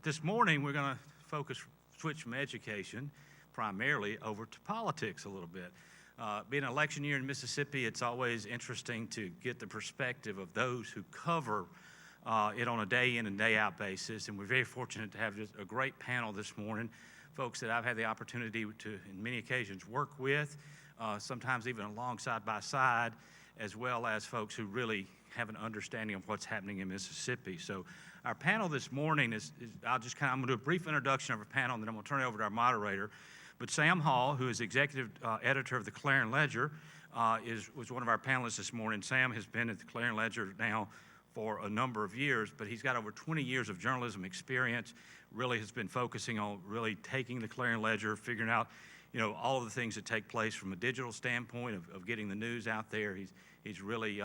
This morning, we're going to switch from education primarily over to politics a little bit. Being an election year in Mississippi, it's always interesting to get the perspective of those who cover it on a day in and day out basis, and we're very fortunate to have just a great panel this morning, folks that I've had the opportunity to, in many occasions, work with, sometimes even along side by side, as well as folks who really have an understanding of what's happening in Mississippi. So our panel this morning is I'm going to do a brief introduction of our panel, and then I'm going to turn it over to our moderator. But Sam Hall, who is executive editor of the Clarion Ledger, was one of our panelists this morning. Sam has been at the Clarion Ledger now for a number of years, but he's got over 20 years of journalism experience, really has been focusing on really taking the Clarion Ledger, figuring out, all of the things that take place from a digital standpoint of getting the news out there. He's really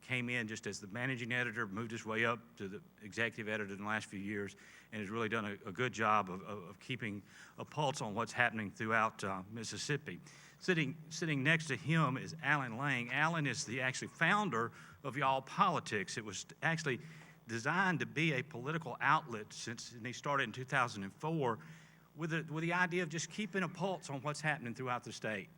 came in just as the managing editor, moved his way up to the executive editor in the last few years, and has really done a good job of keeping a pulse on what's happening throughout Mississippi. Sitting next to him is Alan Lang. Alan is the actually founder of Y'all Politics. It was actually designed to be a political outlet since he started in 2004 with the idea of just keeping a pulse on what's happening throughout the state.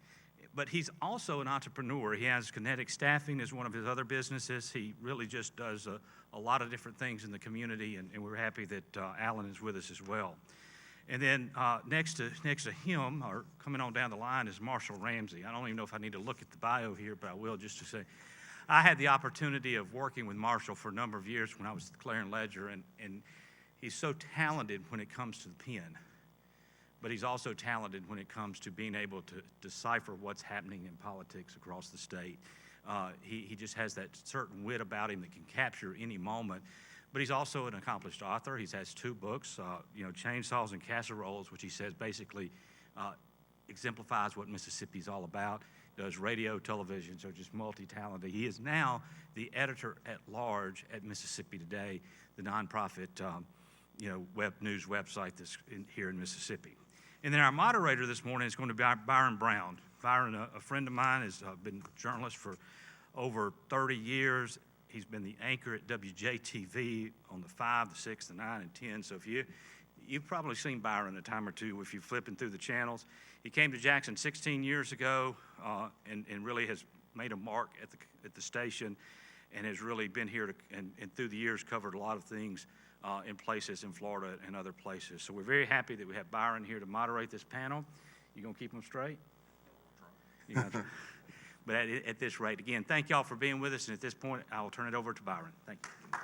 But he's also an entrepreneur. He has Kinetic Staffing as one of his other businesses. He really just does a lot of different things in the community, and we're happy that Alan is with us as well. And then next to him, or coming on down the line, is Marshall Ramsey. I don't even know if I need to look at the bio here, but I will just to say, I had the opportunity of working with Marshall for a number of years when I was at the Clarion Ledger, and he's so talented when it comes to the pen. But he's also talented when it comes to being able to decipher what's happening in politics across the state. He just has that certain wit about him that can capture any moment. But he's also an accomplished author. He has 2 books, Chainsaws and Casseroles, which he says basically exemplifies what Mississippi is all about. Does radio, television, so just multi-talented. He is now the editor-at-large at Mississippi Today, the nonprofit news website that's here in Mississippi. And then our moderator this morning is going to be Byron Brown. Byron, a friend of mine, has been a journalist for over 30 years. He's been the anchor at WJTV on the 5, the 6, the 9, and 10. So you've probably seen Byron a time or two if you're flipping through the channels. He came to Jackson 16 years ago and really has made a mark at the station and has really been here and through the years covered a lot of things in places in Florida and other places. So we're very happy that we have Byron here to moderate this panel. You gonna keep them straight? But at this rate, again, thank y'all for being with us, and at this point, I will turn it over to Byron. Thank you.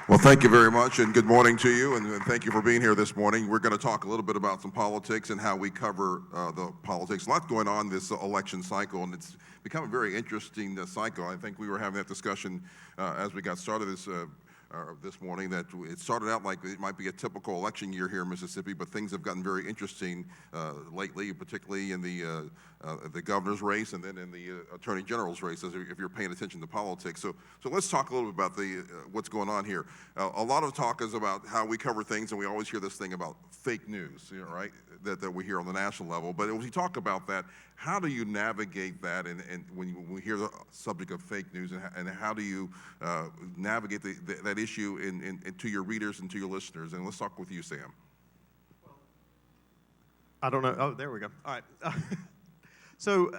Well, thank you very much, and good morning to you, and thank you for being here this morning. We're going to talk a little bit about some politics and how we cover the politics. A lot going on this election cycle, and it's become a very interesting cycle. I think we were having that discussion as we got started this morning, that it started out like it might be a typical election year here in Mississippi, but things have gotten very interesting lately, particularly in the governor's race and then in the attorney general's race, if you're paying attention to politics. So let's talk a little bit about what's going on here. A lot of talk is about how we cover things, and we always hear this thing about fake news, right? That we hear on the national level. But when we talk about that, how do you navigate that? And when we hear the subject of fake news, and how do you navigate that issue to your readers and to your listeners? And let's talk with you, Sam. I don't know. Oh, there we go. All right. So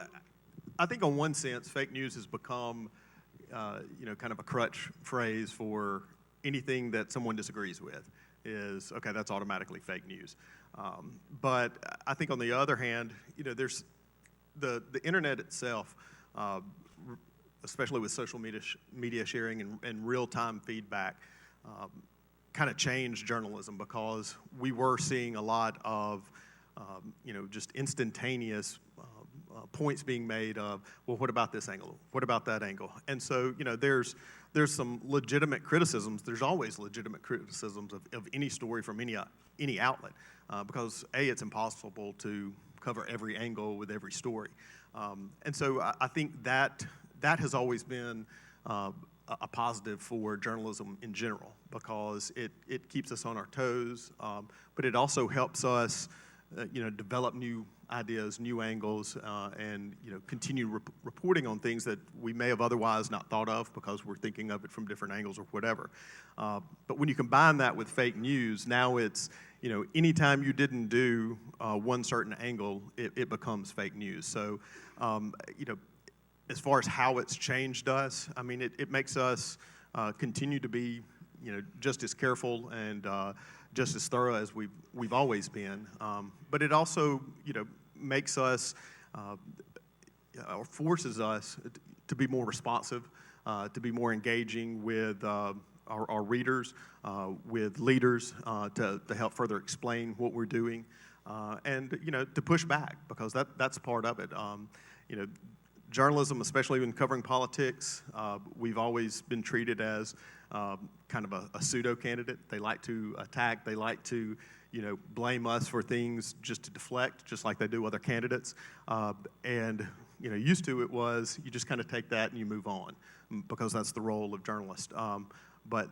I think in one sense, fake news has become, kind of a crutch phrase for anything that someone disagrees with. Is, okay, that's automatically fake news. But I think on the other hand, there's the internet itself, especially with social media sharing and real-time feedback, kind of changed journalism, because we were seeing a lot of, just instantaneous points being made of, well, what about this angle? What about that angle? And so, there's some legitimate criticisms. There's always legitimate criticisms of any story from any outlet, because it's impossible to cover every angle with every story. And so I think that has always been a positive for journalism in general, because it keeps us on our toes, but it also helps us develop new ideas, new angles, and continue reporting on things that we may have otherwise not thought of because we're thinking of it from different angles or whatever. But when you combine that with fake news, now it's anytime you didn't do one certain angle, it becomes fake news. So as far as how it's changed us, I mean, it makes us continue to be just as careful and just as thorough as we've always been. But it also, makes us or forces us to be more responsive, to be more engaging with our readers, with leaders, to help further explain what we're doing, and to push back, because that's part of it. Journalism, especially when covering politics, we've always been treated as kind of a pseudo candidate. They like to attack. They like to, blame us for things just to deflect, just like they do other candidates. And used to it was you just kind of take that and you move on, because that's the role of journalists. But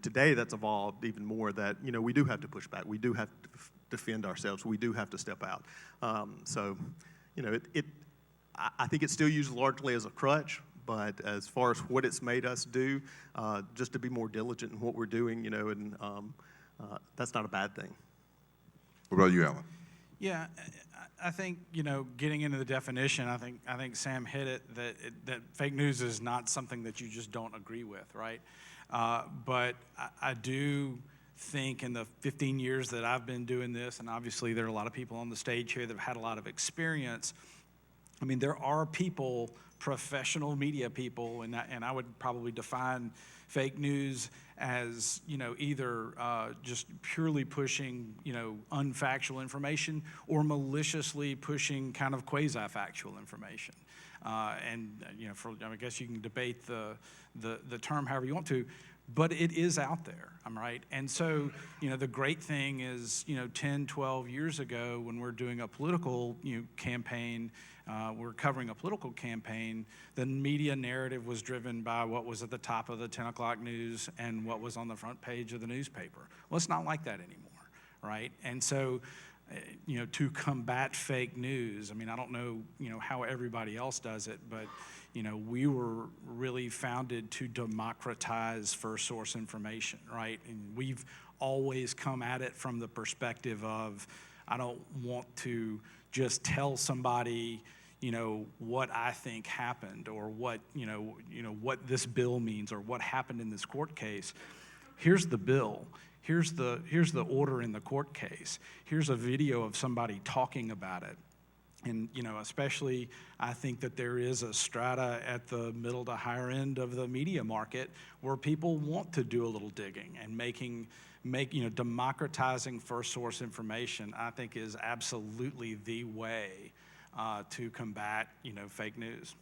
today that's evolved even more. That we do have to push back. We do have to defend ourselves. We do have to step out. So I think it's still used largely as a crutch, but as far as what it's made us do, just to be more diligent in what we're doing, and that's not a bad thing. What about you, Alan? Yeah, I think getting into the definition, I think Sam hit it, that fake news is not something that you just don't agree with, right? But I do think in the 15 years that I've been doing this, and obviously there are a lot of people on the stage here that have had a lot of experience. I mean, there are people, professional media people, and I would probably define fake news as, either just purely pushing, unfactual information, or maliciously pushing kind of quasi-factual information. I guess you can debate the term however you want to, but it is out there, right? And so, the great thing is, 10, 12 years ago, when we're doing a political campaign, we're covering a political campaign, the media narrative was driven by what was at the top of the 10 o'clock news and what was on the front page of the newspaper. Well, it's not like that anymore, right? And so, to combat fake news, I mean, I don't know, how everybody else does it, but we were really founded to democratize first source information, right? And we've always come at it from the perspective of, I don't want to just tell somebody, what I think happened, or what, what this bill means, or what happened in this court case. Here's the bill. Here's the order in the court case. Here's a video of somebody talking about it. And, especially I think that there is a strata at the middle to higher end of the media market where people want to do a little digging, and democratizing first source information, I think, is absolutely the way to combat, fake news.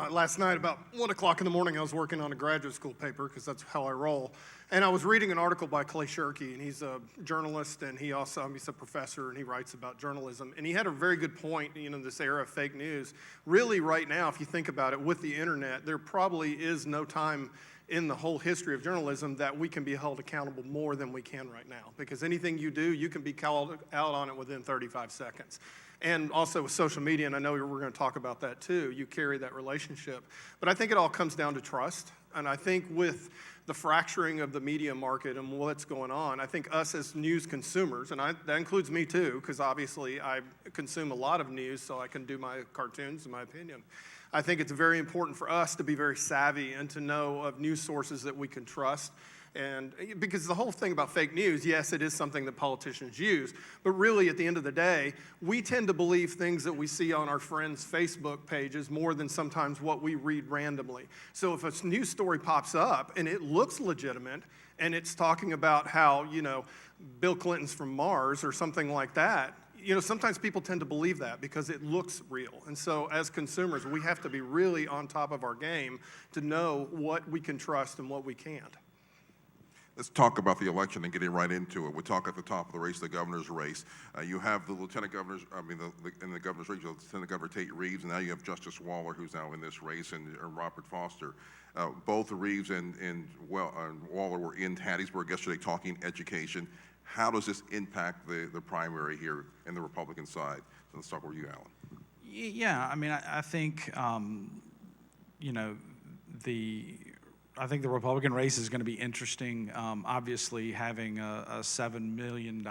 Last night about 1 o'clock in the morning, I was working on a graduate school paper, because that's how I roll. And I was reading an article by Clay Shirky, and he's a journalist, and he's a professor, and he writes about journalism. And he had a very good point, this era of fake news. Really, right now, if you think about it, with the internet, there probably is no time in the whole history of journalism that we can be held accountable more than we can right now. Because anything you do, you can be called out on it within 35 seconds. And also with social media, and I know we're going to talk about that too, you carry that relationship. But I think it all comes down to trust. And I think with the fracturing of the media market and what's going on, I think us as news consumers, and that includes me too, because obviously I consume a lot of news, so I can do my cartoons, in my opinion. I think it's very important for us to be very savvy and to know of news sources that we can trust. And because the whole thing about fake news, yes, it is something that politicians use, but really at the end of the day, we tend to believe things that we see on our friends' Facebook pages more than sometimes what we read randomly. So if a news story pops up and it looks legitimate and it's talking about how, Bill Clinton's from Mars or something like that, sometimes people tend to believe that because it looks real. And so as consumers, we have to be really on top of our game to know what we can trust and what we can't. Let's talk about the election and getting right into it. We'll talk at the top of the race, the governor's race. You have the lieutenant governor's, in the governor's race, Lieutenant Governor Tate Reeves, and now you have Justice Waller, who's now in this race, and Robert Foster. Both Reeves and Waller were in Hattiesburg yesterday talking education. how does this impact the primary here in the Republican side? So let's start with you, Alan. Yeah, I mean, I think, you know, I think the Republican race is going to be interesting. Obviously, having a $7 million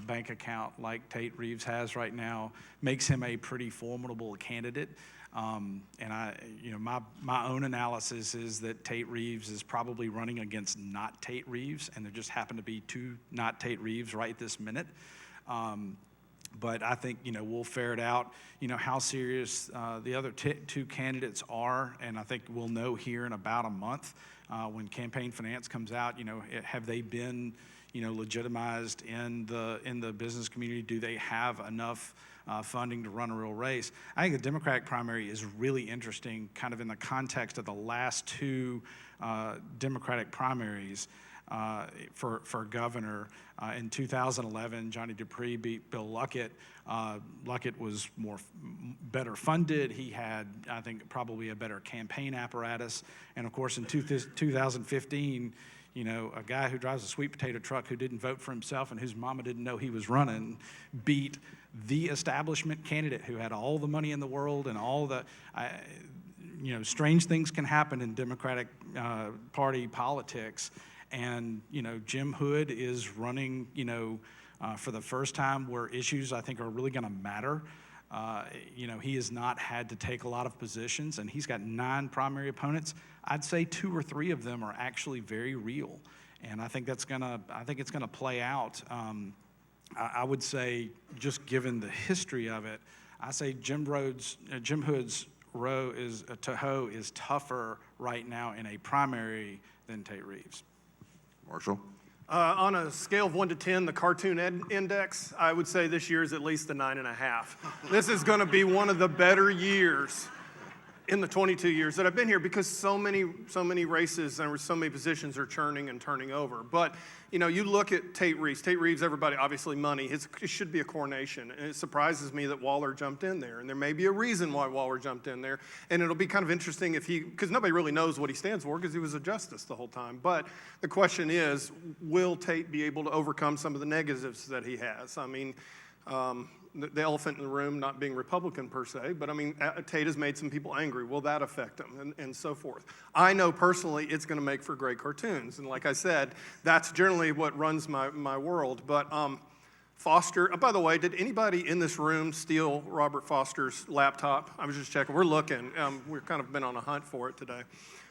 bank account like Tate Reeves has right now makes him a pretty formidable candidate. And my own analysis is that Tate Reeves is probably running against not Tate Reeves, and there just happen to be two not Tate Reeves right this minute. But I think, we'll ferret out, how serious the other two candidates are, and I think we'll know here in about a month when campaign finance comes out. Have they been, legitimized in the business community? Do they have enough funding to run a real race? I think the Democratic primary is really interesting, kind of in the context of the last two Democratic primaries. For governor. In 2011, Johnny Dupree beat Bill Luckett. Luckett was better funded. He had, I think, probably a better campaign apparatus. And of course, in 2015, a guy who drives a sweet potato truck who didn't vote for himself and whose mama didn't know he was running beat the establishment candidate who had all the money in the world and all the, strange things can happen in Democratic Party politics. And, Jim Hood is running, for the first time where issues I think are really going to matter. He has not had to take a lot of positions, and he's got 9 primary opponents. I'd say 2 or 3 of them are actually very real, and I think it's gonna play out. I would say, just given the history of it, I say Jim Hood's row is tougher right now in a primary than Tate Reeves. Marshall? On a scale of 1 to 10, the cartoon index, I would say this year is at least a 9.5. This is going to be one of the better years in the 22 years that I've been here, because so many races and so many positions are churning and turning over. But, you look at Tate Reeves. Tate Reeves, everybody, obviously money. It should be a coronation. And it surprises me that Waller jumped in there. And there may be a reason why Waller jumped in there. And it'll be kind of interesting because nobody really knows what he stands for because he was a justice the whole time. But the question is, will Tate be able to overcome some of the negatives that he has? I mean, the elephant in the room not being Republican per se, but I mean, Tate has made some people angry. Will that affect him? And so forth. I know personally it's going to make for great cartoons. And like I said, that's generally what runs my world. But Foster, by the way, did anybody in this room steal Robert Foster's laptop? I was just checking. We're looking. We've kind of been on a hunt for it today.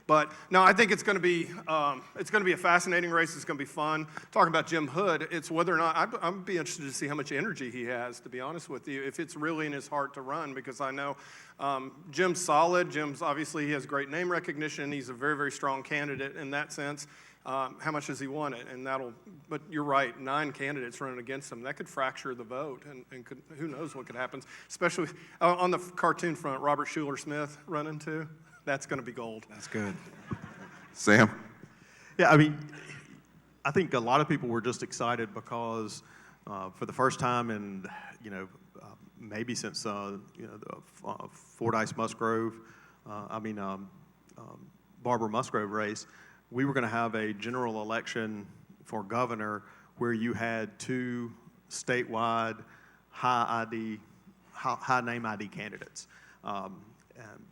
But no, I think it's going to be a fascinating race. It's going to be fun. Talking about Jim Hood, it's whether or not I'd be interested to see how much energy he has. To be honest with you, if it's really in his heart to run, because I know Jim's solid. Jim's obviously he has great name recognition. He's a very, very strong candidate in that sense. How much does he want it? And but you're right, 9 candidates running against him. That could fracture the vote, and who knows what could happen. Especially on the cartoon front, Robert Schuler Smith running too. That's going to be gold. That's good. Sam? Yeah, I mean, I think a lot of people were just excited because for the first time in, maybe since, the Fordyce Musgrove, Barbara Musgrove race, we were going to have a general election for governor where you had 2 statewide high name ID candidates.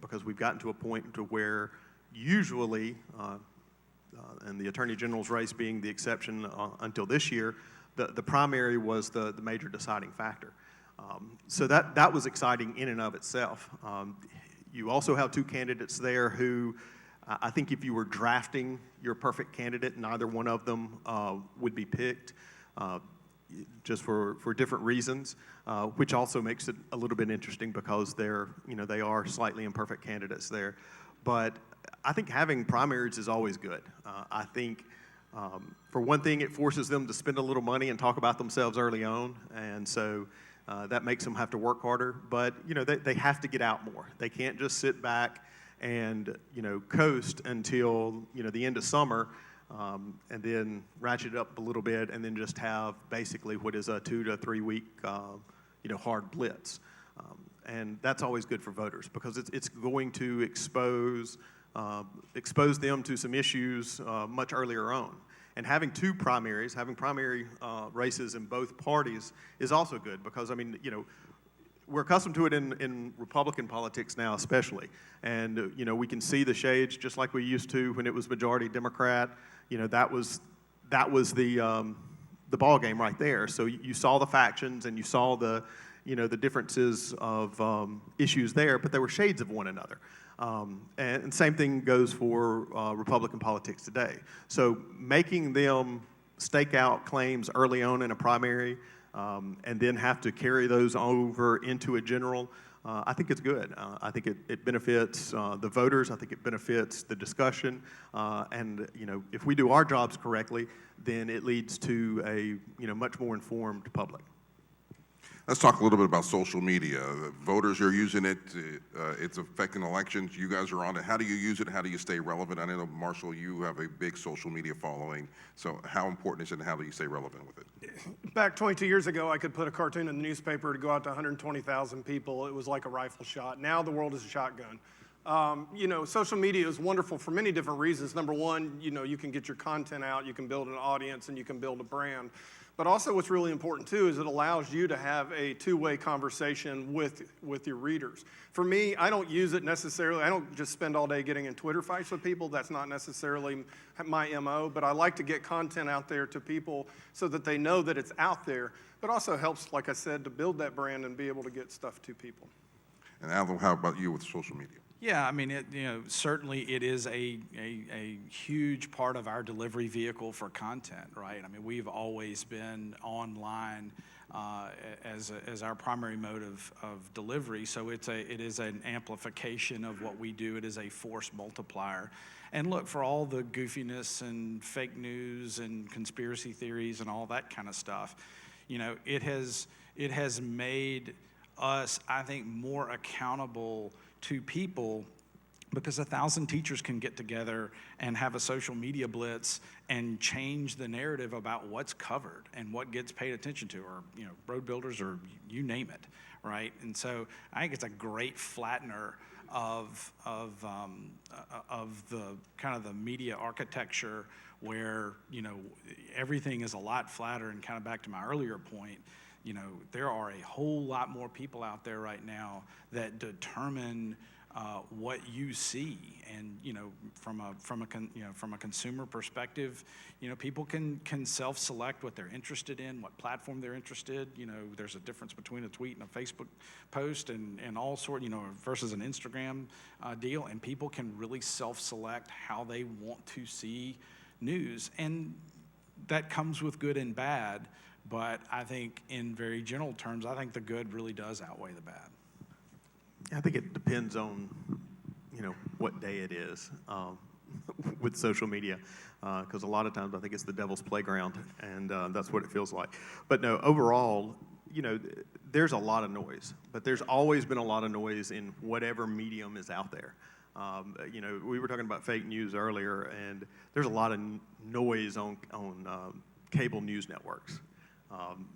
Because we've gotten to a point to where usually, and the Attorney General's race being the exception until this year, the primary was the major deciding factor. So that was exciting in and of itself. You also have 2 candidates there who I think if you were drafting your perfect candidate, neither one of them would be picked. Just for different reasons, which also makes it a little bit interesting because they are slightly imperfect candidates there. But I think having primaries is always good. I think, for one thing, it forces them to spend a little money and talk about themselves early on, and so that makes them have to work harder. But they have to get out more. They can't just sit back and coast until the end of summer. And then ratchet it up a little bit, and then just have basically what is a 2 to 3 week, hard blitz. And that's always good for voters because it's going to expose expose them to some issues much earlier on. And having two primaries, having primary races in both parties is also good because, I mean, we're accustomed to it in Republican politics now, especially. And, we can see the shades just like we used to when it was majority Democrat. That was the ball game right there. So you saw the factions and you saw the differences of issues there, but there were shades of one another. And same thing goes for Republican politics today. So making them stake out claims early on in a primary and then have to carry those over into a general, I think it's good. I think it benefits the voters. I think it benefits the discussion. And if we do our jobs correctly, then it leads to a much more informed public. Let's talk a little bit about social media. Voters are using it. It's affecting elections. You guys are on it. How do you use it? How do you stay relevant? I know, Marshall, you have a big social media following. So how important is it and how do you stay relevant with it? Back 22 years ago, I could put a cartoon in the newspaper to go out to 120,000 people. It was like a rifle shot. Now the world is a shotgun. Social media is wonderful for many different reasons. Number one, you can get your content out, you can build an audience, and you can build a brand. But also what's really important too is it allows you to have a two-way conversation with your readers. For me, I don't use it necessarily. I don't just spend all day getting in Twitter fights with people. That's not necessarily my MO, but I like to get content out there to people so that they know that it's out there, but also helps, like I said, to build that brand and be able to get stuff to people. And Alvin, how about you with social media? Yeah, I mean, certainly it is a huge part of our delivery vehicle for content, right? I mean, we've always been online as our primary mode of delivery, so it is an amplification of what we do. It is a force multiplier. And look, for all the goofiness and fake news and conspiracy theories and all that kind of stuff, it has made us, I think, more accountable to people because 1,000 teachers can get together and have a social media blitz and change the narrative about what's covered and what gets paid attention to, or road builders, or you name it, right? And so I think it's a great flattener of the kind of the media architecture where everything is a lot flatter. And kind of back to my earlier point, there are a whole lot more people out there right now that determine what you see, and from a consumer perspective, people can self-select what they're interested in, what platform they're interested. There's a difference between a tweet and a Facebook post, and all sort, versus an Instagram deal, and people can really self-select how they want to see news, and that comes with good and bad. But I think in very general terms, I think the good really does outweigh the bad. I think it depends on, what day it is with social media, because a lot of times I think it's the devil's playground, and that's what it feels like. But no, overall, there's a lot of noise, but there's always been a lot of noise in whatever medium is out there. We were talking about fake news earlier, and there's a lot of noise on cable news networks.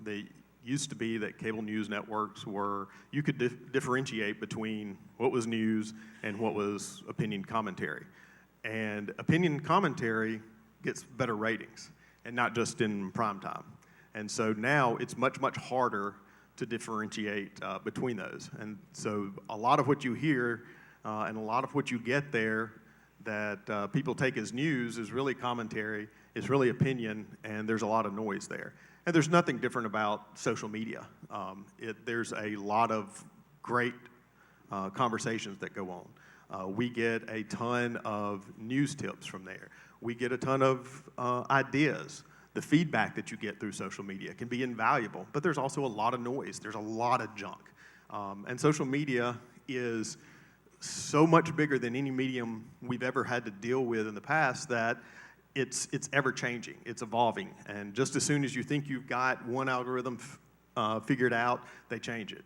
They used to be that cable news networks were, you could differentiate between what was news and what was opinion commentary. And opinion commentary gets better ratings, and not just in prime time. And so now it's much, much harder to differentiate between those. And so a lot of what you hear and a lot of what you get there that people take as news is really commentary, is really opinion, and there's a lot of noise there. And there's nothing different about social media. There's a lot of great conversations that go on. We get a ton of news tips from there. We get a ton of ideas. The feedback that you get through social media can be invaluable, but there's also a lot of noise. There's a lot of junk. And social media is so much bigger than any medium we've ever had to deal with in the past that it's ever changing, it's evolving, and just as soon as you think you've got one algorithm figured out, they change it.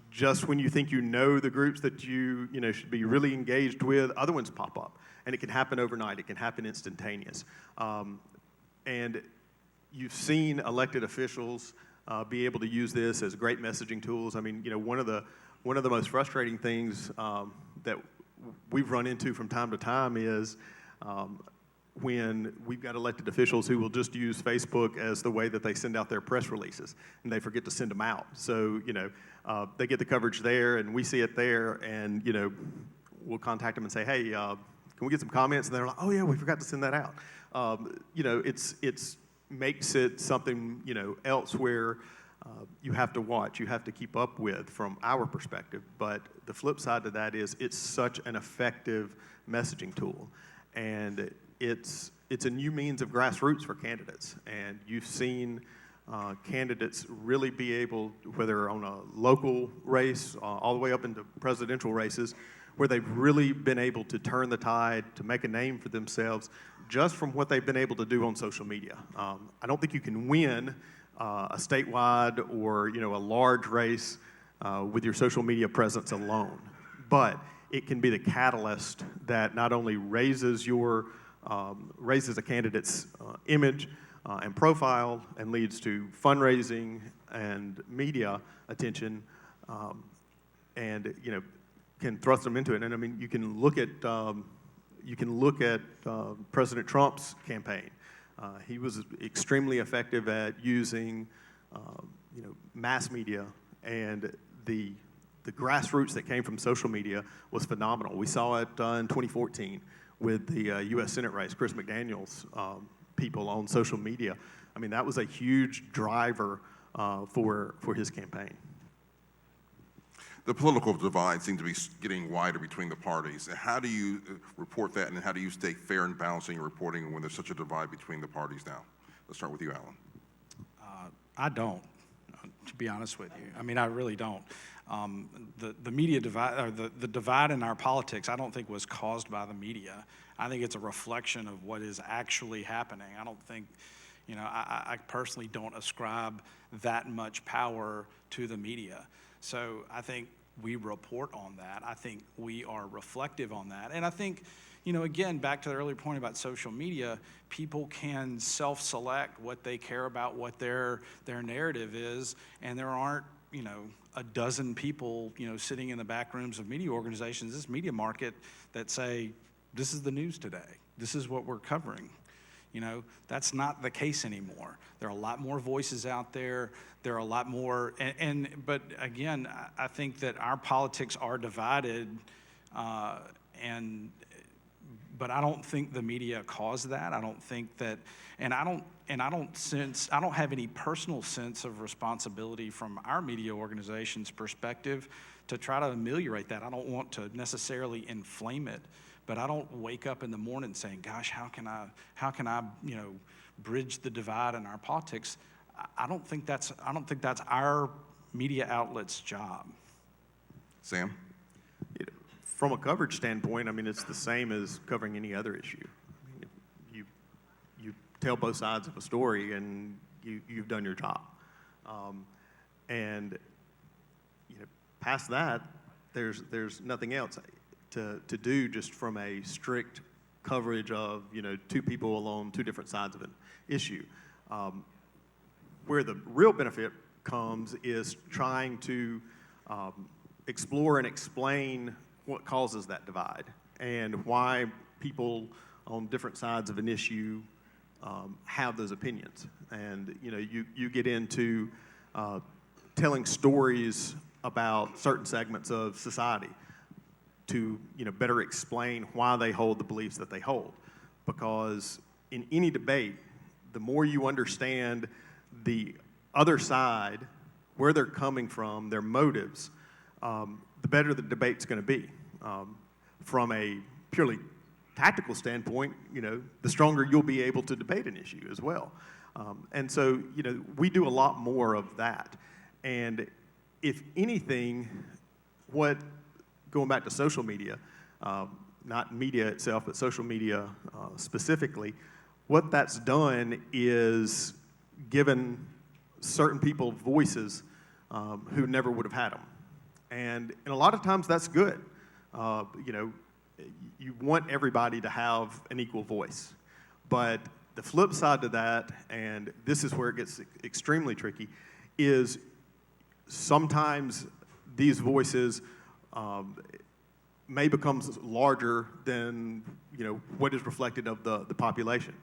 Just when you think you know the groups that you should be really engaged with, other ones pop up, and it can happen overnight. It can happen instantaneous, and you've seen elected officials be able to use this as great messaging tools. I mean, one of the most frustrating things that we've run into from time to time is when we've got elected officials who will just use Facebook as the way that they send out their press releases, and they forget to send them out. So, they get the coverage there, and we see it there, and, we'll contact them and say, hey, can we get some comments? And they're like, oh, yeah, we forgot to send that out. It's makes it something, else where you have to watch, you have to keep up with from our perspective. But the flip side to that is it's such an effective messaging tool. And it's a new means of grassroots for candidates. And you've seen candidates really be able, whether on a local race, all the way up into presidential races, where they've really been able to turn the tide, to make a name for themselves, just from what they've been able to do on social media. I don't think you can win a statewide or a large race with your social media presence alone, but it can be the catalyst that not only raises a candidate's image and profile and leads to fundraising and media attention, and can thrust them into it. And I mean, you can look at President Trump's campaign. He was extremely effective at using mass media, and the grassroots that came from social media was phenomenal. We saw it in 2014 with the U.S. Senate race, Chris McDaniel's people on social media. I mean, that was a huge driver for his campaign. The political divide seems to be getting wider between the parties. How do you report that, and how do you stay fair and balanced in your reporting when there's such a divide between the parties now? Let's start with you, Alan. I don't, to be honest with you. I mean, I really don't. The media divide, or the divide in our politics, I don't think was caused by the media. I think it's a reflection of what is actually happening. I don't think, I personally don't ascribe that much power to the media. So I think we report on that. I think we are reflective on that. And I think, again, back to the earlier point about social media, people can self-select what they care about, what their narrative is, and there aren't, a dozen people, sitting in the back rooms of media organizations, this media market, that say, this is the news today. This is what we're covering. That's not the case anymore. There are a lot more voices out there. There are a lot more, but again, I think that our politics are divided, but I don't think the media caused that. I don't think that, and I don't have any personal sense of responsibility from our media organization's perspective to try to ameliorate that. I don't want to necessarily inflame it. But I don't wake up in the morning saying, gosh, how can I bridge the divide in our politics? I don't think that's our media outlet's job. Sam? From a coverage standpoint, I mean, it's the same as covering any other issue. I mean, you tell both sides of a story, and you've done your job. And past that, there's nothing else to do, just from a strict coverage of two people on two different sides of an issue. Where the real benefit comes is trying to explore and explain what causes that divide and why people on different sides of an issue have those opinions. And you get into telling stories about certain segments of society to better explain why they hold the beliefs that they hold. Because in any debate, the more you understand the other side, where they're coming from, their motives, the better the debate's going to be. From a purely tactical standpoint, the stronger you'll be able to debate an issue as well. And so, we do a lot more of that. And if anything, going back to social media, not media itself, but social media specifically, what that's done is given certain people voices who never would have had them. And a lot of times that's good. You want everybody to have an equal voice. But the flip side to that, and this is where it gets extremely tricky, is sometimes these voices may become larger than what is reflected of the population.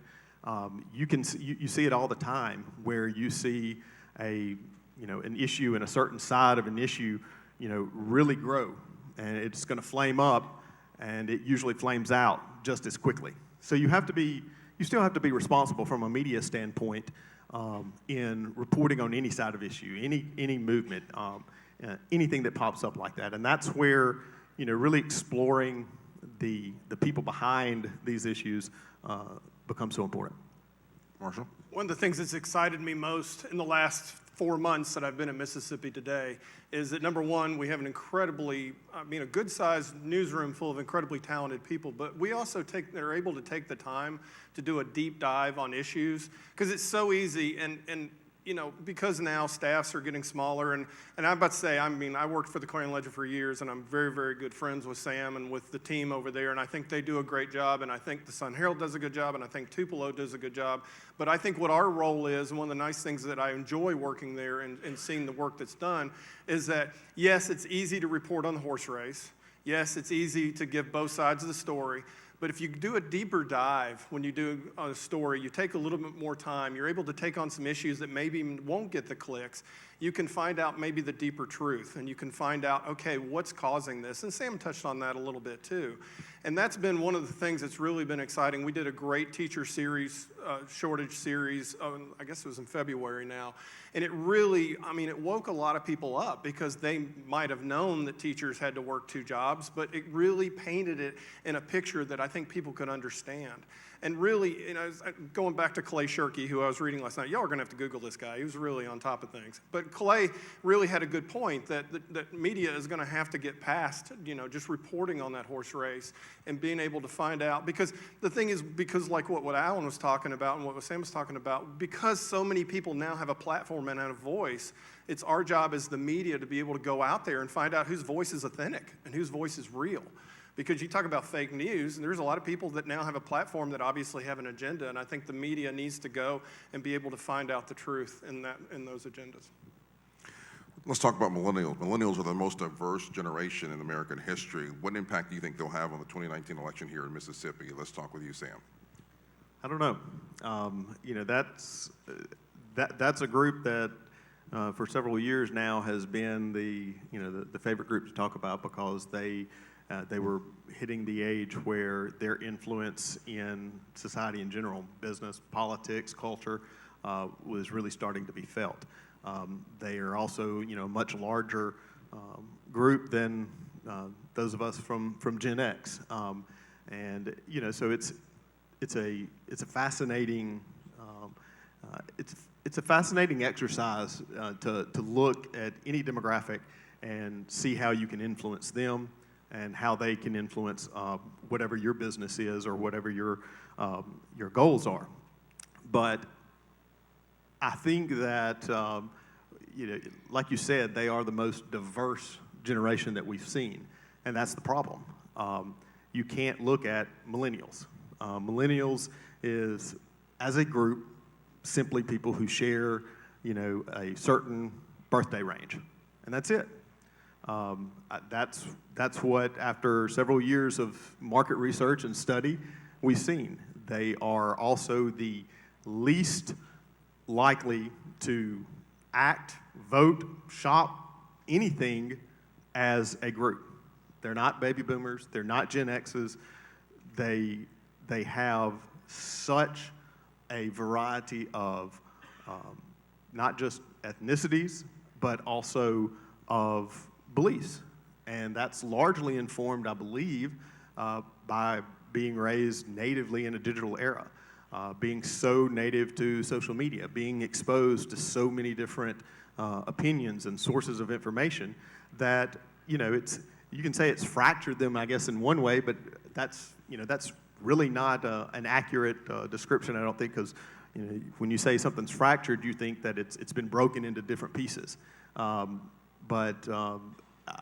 You see it all the time where you see an issue and a certain side of an issue really grow, and it's going to flame up, and it usually flames out just as quickly. So you still have to be responsible from a media standpoint in reporting on any side of issue, any movement, anything that pops up like that. And that's where really exploring the people behind these issues becomes so important. Marshall? One of the things that's excited me most in the last 4 months that I've been in Mississippi today is that, number one, we have an a good-sized newsroom full of incredibly talented people, but we also they're able to take the time to do a deep dive on issues, because it's so easy, and because now staffs are getting smaller, and I'm about to say, I worked for the Clarion Ledger for years, and I'm very, very good friends with Sam and with the team over there, and I think they do a great job, and I think the Sun Herald does a good job, and I think Tupelo does a good job. But I think what our role is, and one of the nice things that I enjoy working there and seeing the work that's done, is that, yes, it's easy to report on the horse race. Yes, it's easy to give both sides of the story. But if you do a deeper dive when you do a story, you take a little bit more time, you're able to take on some issues that maybe won't get the clicks. You can find out maybe the deeper truth, and you can find out, okay, what's causing this? And Sam touched on that a little bit too. And that's been one of the things that's really been exciting. We did a great teacher series, shortage series, I guess it was in February now. And it really, it woke a lot of people up, because they might have known that teachers had to work 2 jobs, but it really painted it in a picture that I think people could understand. And really, going back to Clay Shirky, who I was reading last night, y'all are going to have to Google this guy. He was really on top of things. But Clay really had a good point that media is going to have to get past, just reporting on that horse race and being able to find out. Because the thing is, because like what Alan was talking about and what Sam was talking about, because so many people now have a platform and a voice, it's our job as the media to be able to go out there and find out whose voice is authentic and whose voice is real. Because you talk about fake news, and there's a lot of people that now have a platform that obviously have an agenda, and I think the media needs to go and be able to find out the truth in those agendas. Let's talk about millennials. Millennials are the most diverse generation in American history. What impact do you think they'll have on the 2019 election here in Mississippi? Let's talk with you, Sam. I don't know. That's a group that for several years now has been the favorite group to talk about, because they were hitting the age where their influence in society in general, business, politics, culture, was really starting to be felt. They are also, a much larger group than those of us from Gen X, and so it's a fascinating it's a fascinating exercise to look at any demographic and see how you can influence them, and how they can influence whatever your business is or whatever your goals are. But I think that, like you said, they are the most diverse generation that we've seen, and that's the problem. You can't look at millennials. Millennials is, as a group, simply people who share, a certain birthday range, and that's it. That's what, after several years of market research and study, we've seen. They are also the least likely to act, vote, shop, anything as a group. They're not baby boomers. They're not Gen X's. They have such a variety of not just ethnicities, but also of beliefs. And that's largely informed, I believe, by being raised natively in a digital era, being so native to social media, being exposed to so many different opinions and sources of information that, you can say it's fractured them, I guess, in one way, but that's really not an accurate description, I don't think, because when you say something's fractured, you think that it's been broken into different pieces. But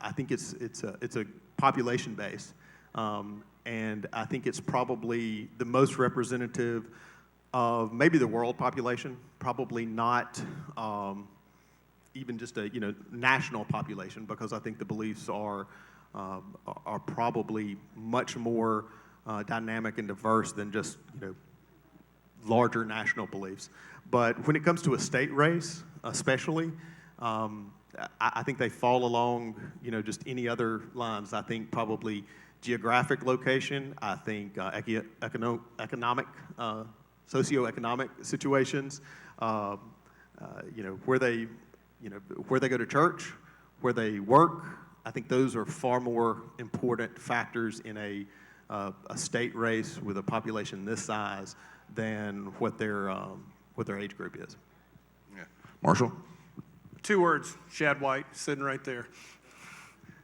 I think it's a population base, and I think it's probably the most representative of maybe the world population, probably not even just a national population, because I think the beliefs are are probably much more dynamic and diverse than just larger national beliefs. But when it comes to a state race, especially, I think they fall along just any other lines. I think probably geographic location. I think economic, socioeconomic situations. Where they go to church, where they work. I think those are far more important factors in a state race with a population this size than what their age group is. Yeah. Marshall? 2 words, Shad White, sitting right there.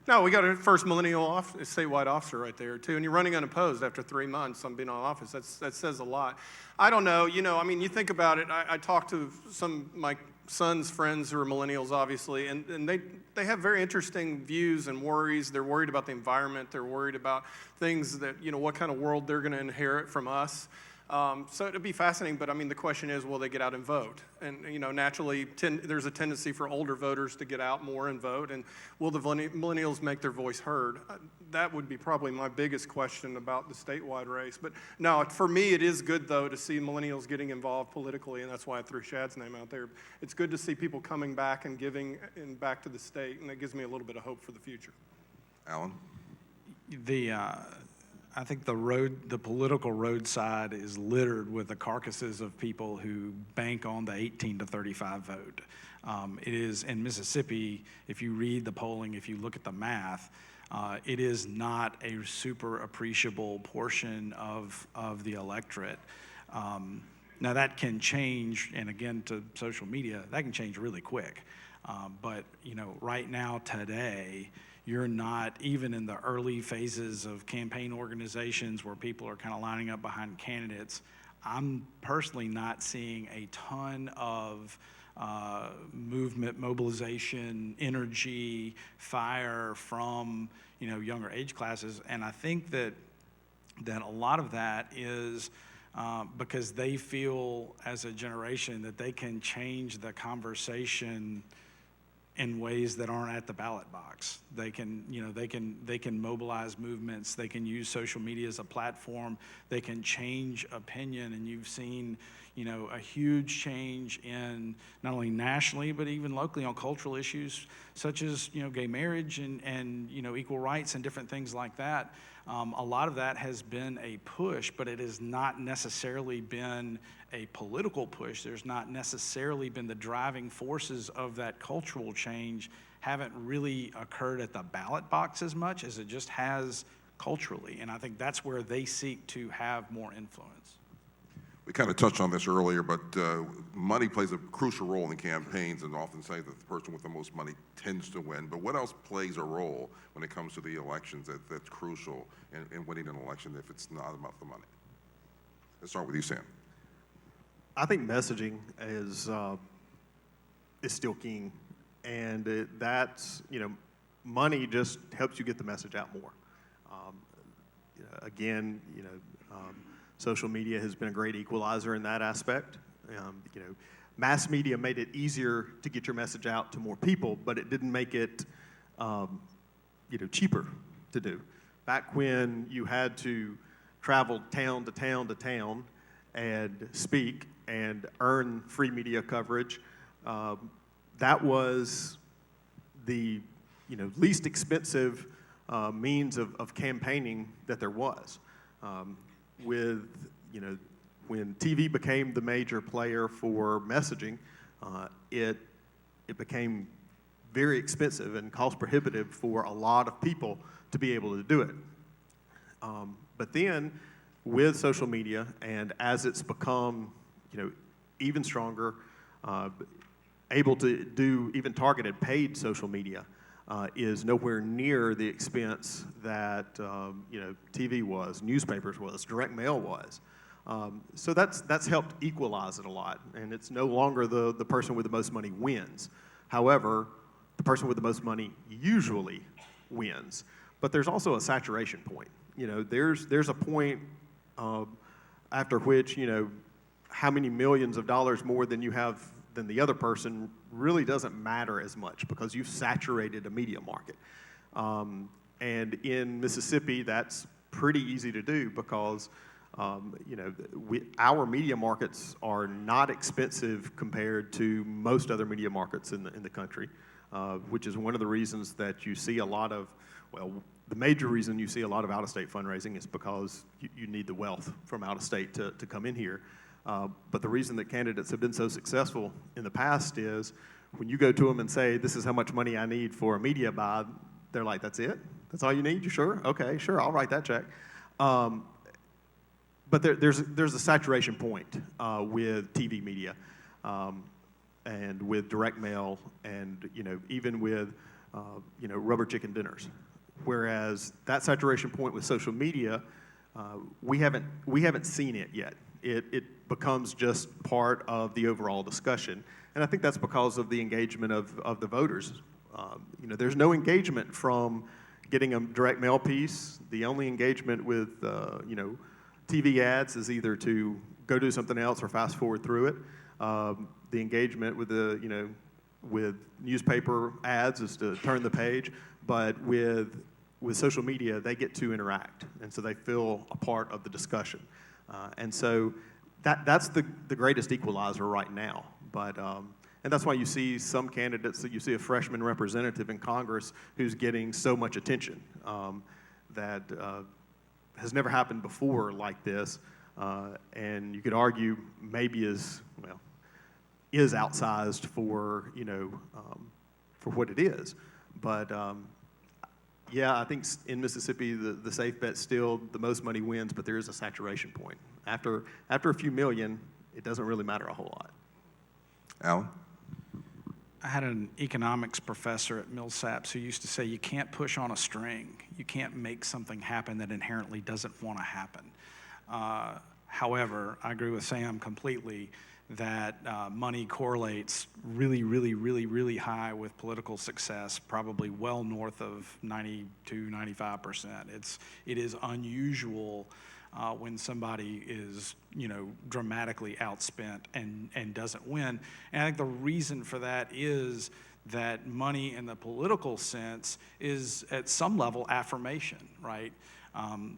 No, we got a first millennial statewide officer right there, too. And you're running unopposed after 3 months on being in office. That says a lot. I don't know. You think about it. I talked to some of my son's friends who are millennials, obviously, and they have very interesting views and worries. They're worried about the environment. They're worried about things that, what kind of world they're going to inherit from us. So it'd be fascinating, but the question is, will they get out and vote? And, naturally, there's a tendency for older voters to get out more and vote, and will the millennials make their voice heard? That would be probably my biggest question about the statewide race. But no, for me, it is good, though, to see millennials getting involved politically, and that's why I threw Shad's name out there. It's good to see people coming back and giving back to the state, and that gives me a little bit of hope for the future. Alan? I think the political roadside is littered with the carcasses of people who bank on the 18 to 35 vote. It is in Mississippi, if you read the polling, if you look at the math, it is not a super appreciable portion of the electorate. Now that can change, and again to social media, that can change really quick. But right now, today, you're not, even in the early phases of campaign organizations where people are kind of lining up behind candidates, I'm personally not seeing a ton of movement, mobilization, energy, fire from younger age classes. And I think that a lot of that is because they feel as a generation that they can change the conversation in ways that aren't at the ballot box. They can mobilize movements. They can use social media as a platform. They can change opinion, and you've seen, a huge change in not only nationally but even locally on cultural issues such as gay marriage and equal rights and different things like that. A lot of that has been a push, but it has not necessarily been a political push. There's not necessarily been the driving forces of that cultural change haven't really occurred at the ballot box as much as it just has culturally. And I think that's where they seek to have more influence. We kind of touched on this earlier, but money plays a crucial role in the campaigns, and often say that the person with the most money tends to win. But what else plays a role when it comes to the elections that's crucial in winning an election if it's not about the money? Let's start with you, Sam. I think messaging is still king, and that's money just helps you get the message out more. Social media has been a great equalizer in that aspect. Mass media made it easier to get your message out to more people, but it didn't make it cheaper to do. Back when you had to travel town to town to town and speak and earn free media coverage, that was the least expensive means of campaigning that there was. When TV became the major player for messaging, it became very expensive and cost prohibitive for a lot of people to be able to do it. But then, with social media, and as it's become, even stronger, able to do even targeted paid social media is nowhere near the expense that TV was, newspapers was, direct mail was. So that's helped equalize it a lot, and it's no longer the person with the most money wins. However, the person with the most money usually wins. But there's also a saturation point. There's a point after which how many millions of dollars more than you have than the other person really doesn't matter as much because you've saturated a media market. And in Mississippi, that's pretty easy to do because our media markets are not expensive compared to most other media markets in the country, which is one of the reasons that you see a lot of, the major reason you see a lot of out-of-state fundraising is because you need the wealth from out-of-state to come in here. But the reason that candidates have been so successful in the past is when you go to them and say, this is how much money I need for a media buy, they're like, that's it? That's all you need? You sure? Okay, sure, I'll write that check. But there's a saturation point with TV media and with direct mail and even with rubber chicken dinners. Whereas that saturation point with social media, we haven't seen it yet. It becomes just part of the overall discussion, and I think that's because of the engagement of the voters. There's no engagement from getting a direct mail piece. The only engagement with TV ads is either to go do something else or fast forward through it. The engagement with with newspaper ads is to turn the page, but with social media, they get to interact, and so they feel a part of the discussion. And so that's the greatest equalizer right now. But and that's why you see some candidates, that you see a freshman representative in Congress who's getting so much attention that has never happened before like this, and you could argue maybe is outsized for for what it is. But yeah, I think in Mississippi the safe bet still the most money wins, but there is a saturation point. After a few million, it doesn't really matter a whole lot. Alan? I had an economics professor at Millsaps who used to say, you can't push on a string. You can't make something happen that inherently doesn't want to happen. However, I agree with Sam completely that money correlates really, really, really, really high with political success, probably well north of 92, 95%. It is unusual when somebody is, dramatically outspent and doesn't win. And I think the reason for that is that money in the political sense is at some level affirmation, right?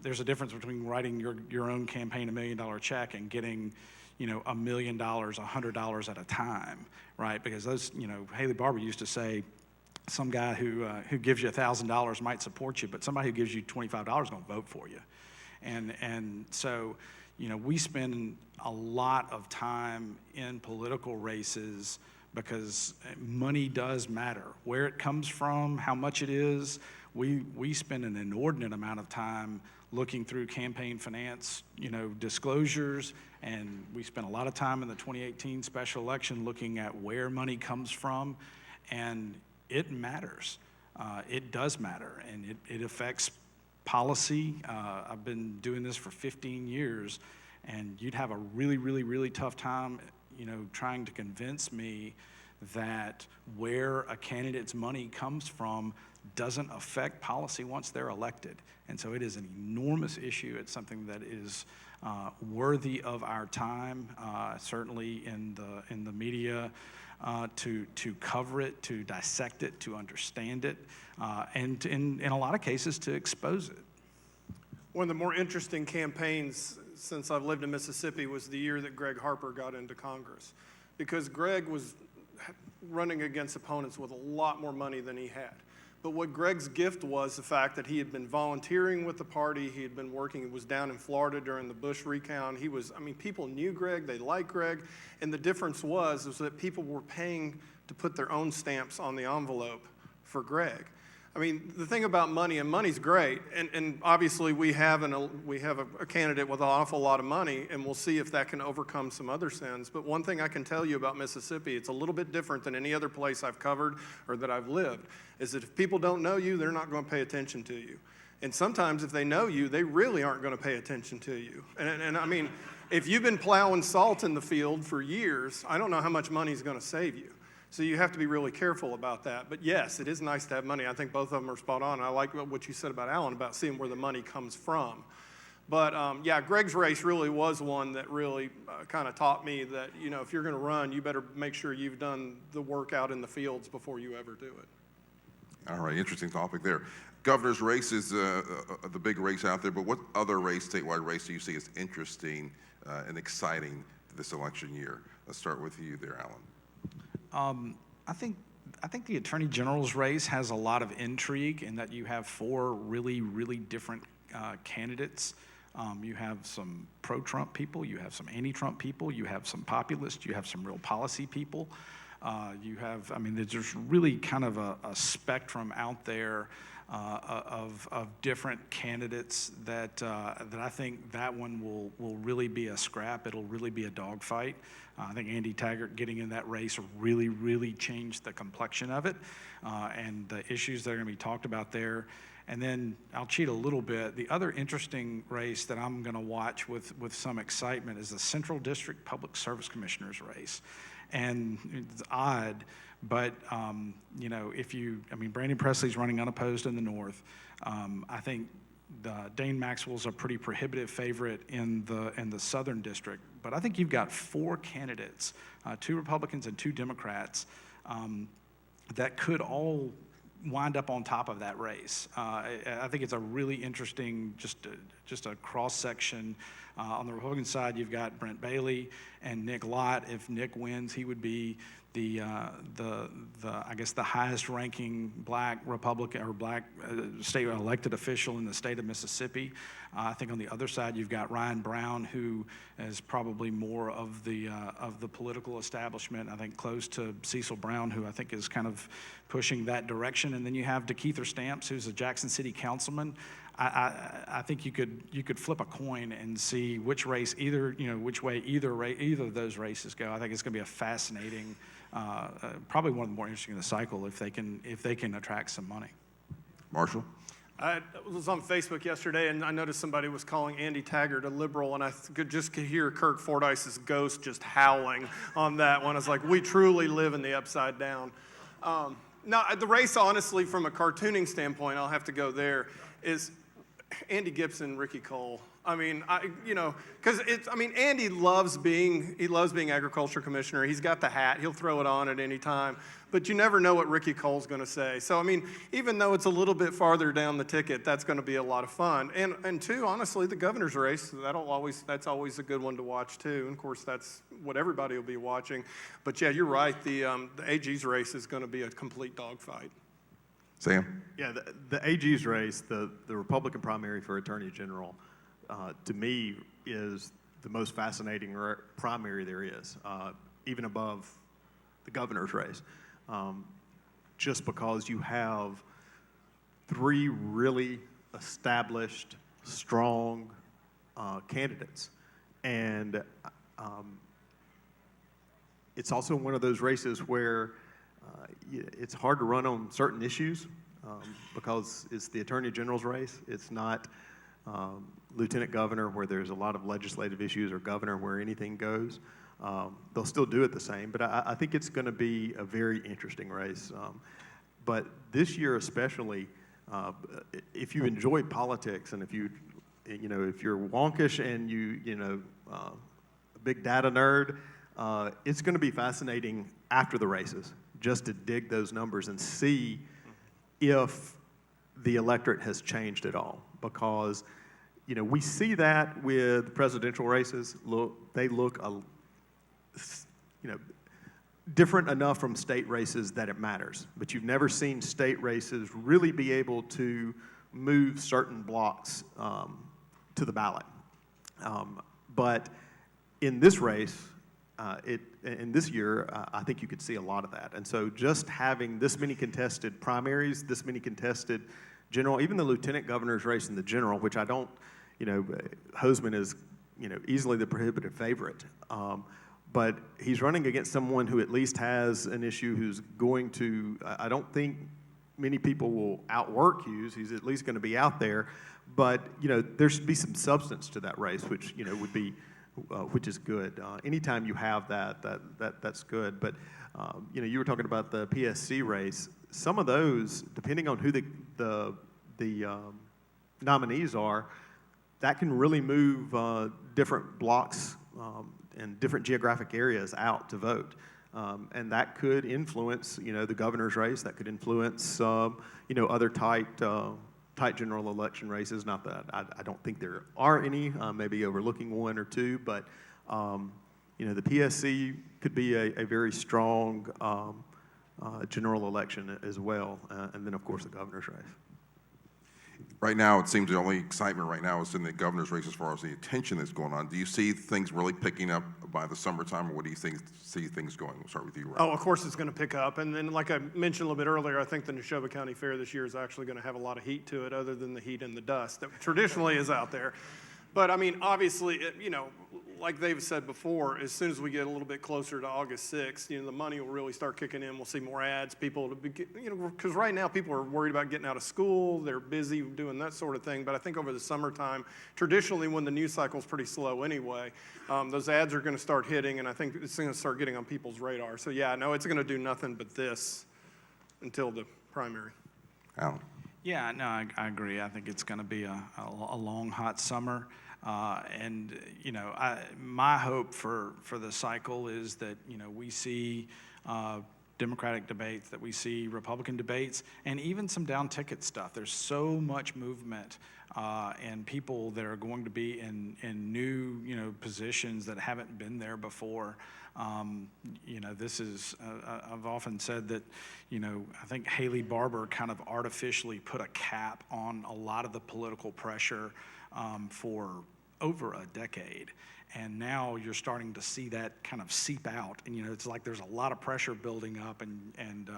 There's a difference between writing your own campaign $1 million check and getting, $1 million, $100 at a time, right? Because those, Haley Barbour used to say, some guy who gives you $1,000 might support you, but somebody who gives you $25 is going to vote for you. And so, we spend a lot of time in political races because money does matter. Where it comes from, how much it is, we spend an inordinate amount of time looking through campaign finance, disclosures, and we spent a lot of time in the 2018 special election looking at where money comes from, and it matters. It does matter, and it affects policy. I've been doing this for 15 years, and you'd have a really, really, really tough time, trying to convince me that where a candidate's money comes from doesn't affect policy once they're elected. And so it is an enormous issue. It's something that is worthy of our time, certainly in the media, to cover it, to dissect it, to understand it, and in a lot of cases to expose it. One of the more interesting campaigns since I've lived in Mississippi was the year that Greg Harper got into Congress, because Greg was running against opponents with a lot more money than he had. But what Greg's gift was the fact that he had been volunteering with the party, he had been working, he was down in Florida during the Bush recount. People knew Greg, they liked Greg, and the difference was that people were paying to put their own stamps on the envelope for Greg. The thing about money, and money's great, and obviously we have a candidate with an awful lot of money, and we'll see if that can overcome some other sins. But one thing I can tell you about Mississippi, it's a little bit different than any other place I've covered or that I've lived, is that if people don't know you, they're not going to pay attention to you. And sometimes if they know you, they really aren't going to pay attention to you. And if you've been plowing salt in the field for years, I don't know how much money is going to save you. So you have to be really careful about that. But yes, it is nice to have money. I think both of them are spot on. I like what you said about Alan, about seeing where the money comes from. But yeah, Greg's race really was one that really kind of taught me that, if you're going to run, you better make sure you've done the work out in the fields before you ever do it. All right, interesting topic there. governor's race is the big race out there, but what other statewide race do you see as interesting and exciting this election year? Let's start with you there, Alan. I think the Attorney General's race has a lot of intrigue in that you have four really, really different candidates. You have some pro-Trump people, you have some anti-Trump people, you have some populists, you have some real policy people. There's really kind of a spectrum out there of different candidates that I think that one will really be a scrap. It'll really be a dogfight. I think Andy Taggart getting in that race really, really changed the complexion of it and the issues that are going to be talked about there. And then I'll cheat a little bit. The other interesting race that I'm going to watch with some excitement is the Central District Public Service Commissioner's race. And it's odd, but Brandon Presley's running unopposed in the north. I think Dane Maxwell's a pretty prohibitive favorite in the southern district. But I think you've got four candidates, 2 Republicans and 2 Democrats, that could all wind up on top of that race. I think it's a really interesting, just a cross section. On the Republican side, you've got Brent Bailey and Nick Lott. If Nick wins, he would be the highest ranking black Republican or black state elected official in the state of Mississippi. I think on the other side, you've got Ryan Brown, who is probably more of the political establishment. I think close to Cecil Brown, who I think is kind of pushing that direction. And then you have DeKeither Stamps, who's a Jackson City councilman. I think you could flip a coin and see which way either of those races go. I think it's going to be a fascinating, probably one of the more interesting in the cycle if they can attract some money. Marshall? I was on Facebook yesterday, and I noticed somebody was calling Andy Taggart a liberal, and I could hear Kirk Fordyce's ghost just howling on that one. I was like, we truly live in the upside down. Now, the race, honestly, from a cartooning standpoint, I'll have to go there, is Andy Gibson, Ricky Cole. Because Andy loves being agriculture commissioner. He's got the hat. He'll throw it on at any time. But you never know what Ricky Cole's going to say. So, even though it's a little bit farther down the ticket, that's going to be a lot of fun. And two, honestly, the governor's race, that's always a good one to watch, too. And, of course, that's what everybody will be watching. But, yeah, you're right. The AG's race is going to be a complete dogfight. Sam? Yeah, the AG's race, the Republican primary for Attorney General, to me, is the most fascinating primary there is, even above the governor's race, just because you have 3 really established, strong candidates. And it's also one of those races where it's hard to run on certain issues because it's the Attorney General's race. It's not lieutenant governor where there's a lot of legislative issues or governor where anything goes. They'll still do it the same, but I think it's going to be a very interesting race. But this year especially, if you enjoy politics and if you're wonkish and a big data nerd, it's going to be fascinating after the races just to dig those numbers and see if the electorate has changed at all. Because, we see that with presidential races. They look different enough from state races that it matters. But you've never seen state races really be able to move certain blocks to the ballot. But in this race, in this year, I think you could see a lot of that. And so just having this many contested primaries, this many contested general, even the lieutenant governor's race in the general, which I don't, Hoseman is, easily the prohibitive favorite. But he's running against someone who at least has an issue who's going to, I don't think many people will outwork Hughes. He's at least going to be out there. But, there should be some substance to that race, which, would be, which is good. Anytime you have that's good. But, you were talking about the PSC race. Some of those, depending on who the nominees are, that can really move different blocks and different geographic areas out to vote. And that could influence, the governor's race. That could influence, other tight tight general election races. Not that I don't think there are any, maybe overlooking one or two, but the PSC could be a very strong general election as well, and then of course the governor's race. Right now, it seems the only excitement right now is in the governor's race as far as the attention that's going on. Do you see things really picking up by the summertime, or what do you see things going? We'll start with you, Rob. Oh, of course it's going to pick up. And then, like I mentioned a little bit earlier, I think the Neshoba County Fair this year is actually going to have a lot of heat to it, other than the heat and the dust that traditionally is out there. But, I mean, obviously, like they've said before, as soon as we get a little bit closer to August 6th, the money will really start kicking in. We'll see more ads. People, because right now people are worried about getting out of school. They're busy doing that sort of thing. But I think over the summertime, traditionally when the news cycle is pretty slow anyway, those ads are going to start hitting, and I think it's going to start getting on people's radar. So, yeah, no, it's going to do nothing but this until the primary. Alan? Yeah, no, I agree. I think it's going to be a long, hot summer. My hope for the cycle is that, we see Democratic debates, that we see Republican debates, and even some down ticket stuff. There's so much movement and people that are going to be in new, positions that haven't been there before. This is, I've often said that, I think Haley Barbour kind of artificially put a cap on a lot of the political pressure for over a decade. And now you're starting to see that kind of seep out. And, it's like there's a lot of pressure building up and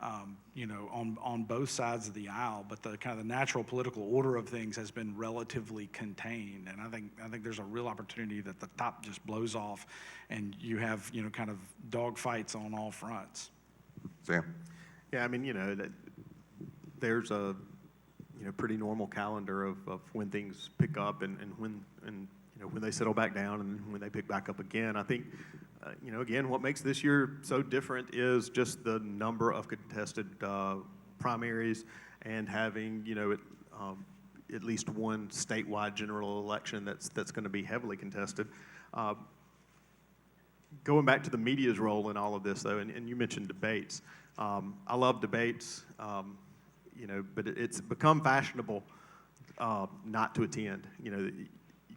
on both sides of the aisle, but the kind of the natural political order of things has been relatively contained. And I think there's a real opportunity that the top just blows off and you have, kind of dog fights on all fronts. Sam? Yeah, I mean, there's a pretty normal calendar of when things pick up and when they settle back down and when they pick back up again. I think, again, what makes this year so different is just the number of contested primaries and having, at least one statewide general election that's going to be heavily contested. Going back to the media's role in all of this, though, and you mentioned debates. I love debates. But it's become fashionable not to attend. You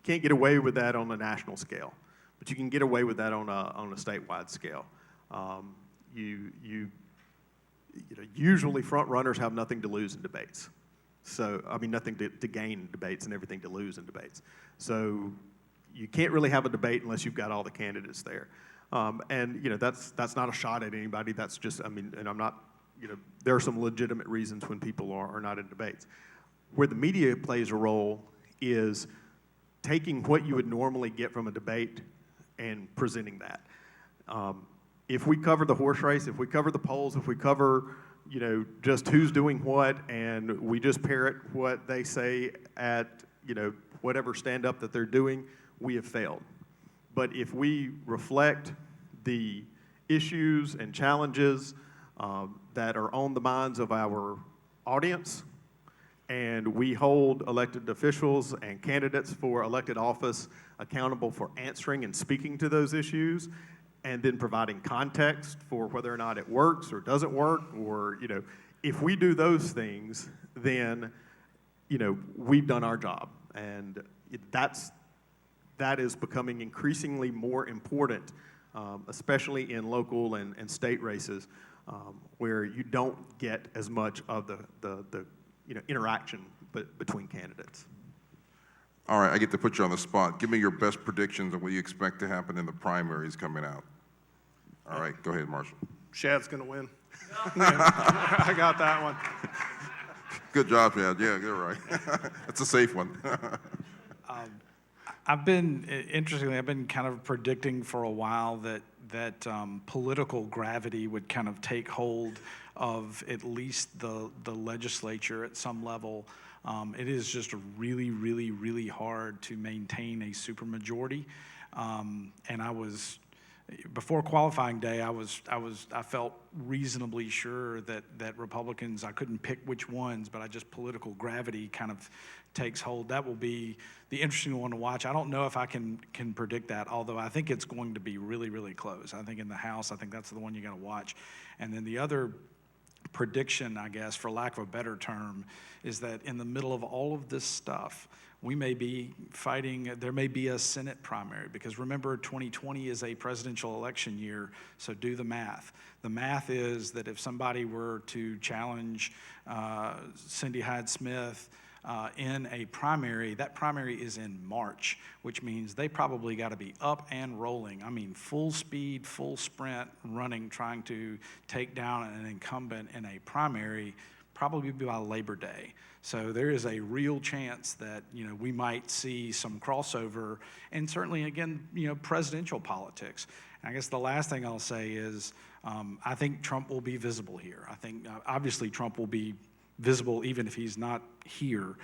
can't get away with that on a national scale, but you can get away with that on a statewide scale. Usually front runners have nothing to lose in debates. So, nothing to gain in debates and everything to lose in debates. So you can't really have a debate unless you've got all the candidates there. That's not a shot at anybody. That's just, and I'm not, there are some legitimate reasons when people are not in debates. Where the media plays a role is taking what you would normally get from a debate and presenting that. If we cover the horse race, if we cover the polls, if we cover, just who's doing what, and we just parrot what they say at, whatever stand-up that they're doing, we have failed. But if we reflect the issues and challenges that are on the minds of our audience, and we hold elected officials and candidates for elected office accountable for answering and speaking to those issues, and then providing context for whether or not it works or doesn't work, or, if we do those things, then, we've done our job. And that is becoming increasingly more important, especially in local and state races, where you don't get as much of the interaction between candidates. All right, I get to put you on the spot. Give me your best predictions of what you expect to happen in the primaries coming out. All right, go ahead, Marshall. Shad's going to win. I got that one. Good job, Chad. Yeah, you're right. That's a safe one. Interestingly, I've been kind of predicting for a while that political gravity would kind of take hold of at least the legislature at some level. It is just really, really, really hard to maintain a supermajority. And before qualifying day, I felt reasonably sure that Republicans, I couldn't pick which ones, but political gravity kind of takes hold. That will be the interesting one to watch. I don't know if I can predict that, although I think it's going to be really, really close. I think in the House, I think that's the one you got to watch. And then the other prediction, I guess, for lack of a better term, is that in the middle of all of this stuff, we may be fighting, there may be a Senate primary, because remember, 2020 is a presidential election year, so do the math. The math is that if somebody were to challenge Cindy Hyde-Smith in a primary, that primary is in March, which means they probably got to be up and rolling. I mean, full speed, full sprint, running, trying to take down an incumbent in a primary, probably by Labor Day. So there is a real chance that, you know, we might see some crossover, and certainly, again, you know, presidential politics. And I guess the last thing I'll say is I think Trump will be visible here. I think, obviously, Trump will be visible even if he's not here,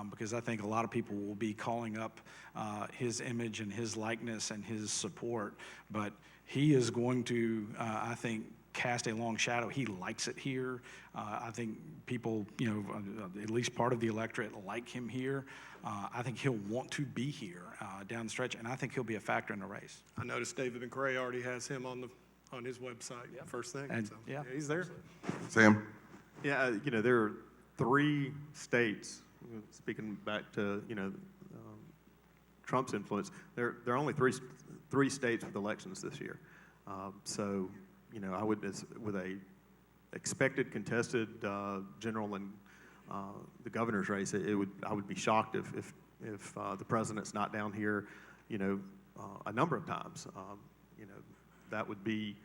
because I think a lot of people will be calling up his image and his likeness and his support. But he is going to, I think, cast a long shadow. He likes it here. I think people, you know, at least part of the electorate like him here. I think he'll want to be here down the stretch, and I think he'll be a factor in the race. I noticed David McRae already has him on his website, first thing. And, so, yeah. he's there. Sam? Yeah, you know, there are 3 states, speaking back to, you know, Trump's influence, there are only three states with elections this year. So, you know, I would, with a expected contested general and the governor's race, I would be shocked if the president's not down here, you know, a number of times. You know, that would be,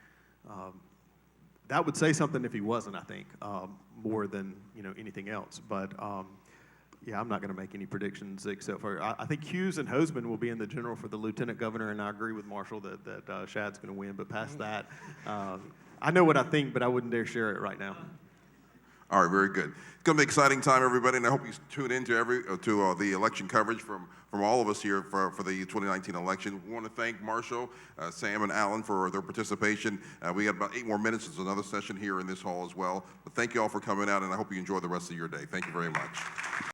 that would say something if he wasn't, I think, more than, you know, anything else. But yeah, I'm not going to make any predictions except for I think Hughes and Hoseman will be in the general for the lieutenant governor, and I agree with Marshall that Shad's going to win. But past that, I know what I think, but I wouldn't dare share it right now. All right, very good. It's going to be an exciting time, everybody, and I hope you tune in to the election coverage from all of us here for the 2019 election. We want to thank Marshall, Sam, and Alan for their participation. We got about 8 more minutes. There's another session here in this hall as well. But thank you all for coming out, and I hope you enjoy the rest of your day. Thank you very much.